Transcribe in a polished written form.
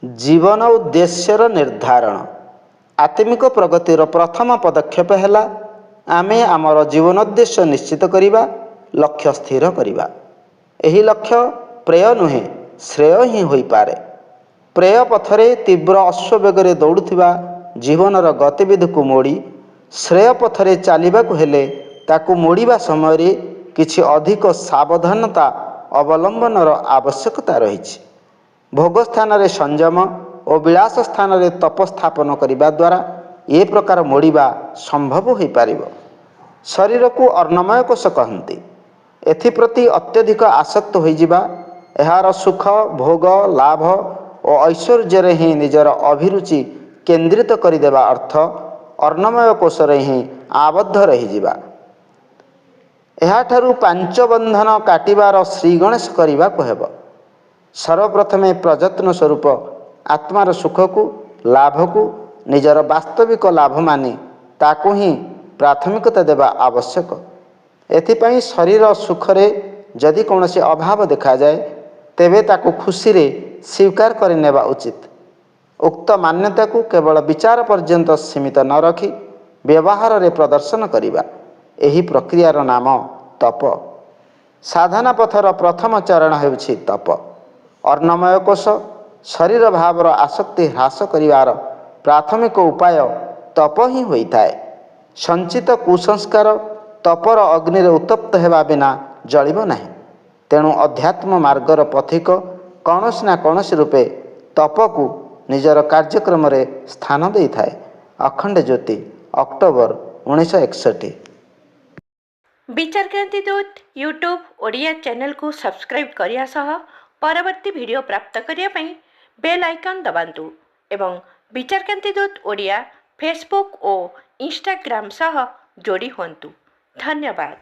जीवन उद्देश्यर निर्धारण आत्मिक प्रगतिर प्रथम पदक्षेप है आमे आमर जीवनोद्देश्य निश्चित करवा लक्ष्य स्थिर करवा। यही लक्ष्य प्रेय नुहे श्रेय ही हो पारे। प्रेय पथरे तीव्र अश्ववेगर दौड़ुवा जीवनर गतिविधि को मोड़ी श्रेय पथरे चलवाक हेले ताकू मोड़वा समय किछि अधिक सावधानता अवलंबनर आवश्यकता रही। भोग स्थान रे संयम और विलास स्थान रे तप स्थापन करने द्वारा ये प्रकार मोड़वा संभव हो पार। शरीर को अर्णमय कोश कहती। एप्रति अत्यधिक आसक्त होइजिबा एहार सुख भोग लाभ और ऐश्वर्य ही निजर अभिरुचि केन्द्रित करदेवा अर्थ अर्णमय कोश ही आबद्ध रहीजिबा। एहाठारु पांच बंधन काटिबार श्री गणेश करने को हेब। सर्वप्रथमे प्रयत्न स्वरूप आत्मार सुख को लाभ को निजर वास्तविक लाभ मानि ताकू ही प्राथमिकता देवा आवश्यक। एथिपाई शरीर सुखरे जदि कौन से अभाव देखा जाए तेबे ताकू खुशी रे स्वीकार करनेवा उचित। उक्त मान्यता को केवल विचार पर्यंत सीमित न रखी व्यवहार रे प्रदर्शन करिबा एही प्रक्रियार नाम तप। साधना पथर प्रथम चरण हेउछि तप। अर्णमय कोश शरीर भावर आसक्ति ह्रास करिवार प्राथमिक उपाय तप ही होइताए। संचित कुसंस्कार तपर अग्नि रे उत्तप्त हेबा बिना जलिब नाही। तेणु अध्यात्म मार्गर पथिक कौनसी ना कौनसी रूपे तप को निजर कार्यक्रम रे स्थान देई थाए। अखंड ज्योति अक्टोबर 1961। विचारक्रांति दूत यूट्यूब ओडिया चैनल को सब्सक्राइब करिया सह परवर्ती वीडियो प्राप्त करिया पई बेल आइकन दबांतु एवं विचारक्रांति दूत ओडिया फेसबुक और इंस्टाग्राम सह जोड़ी हुंतु। धन्यवाद।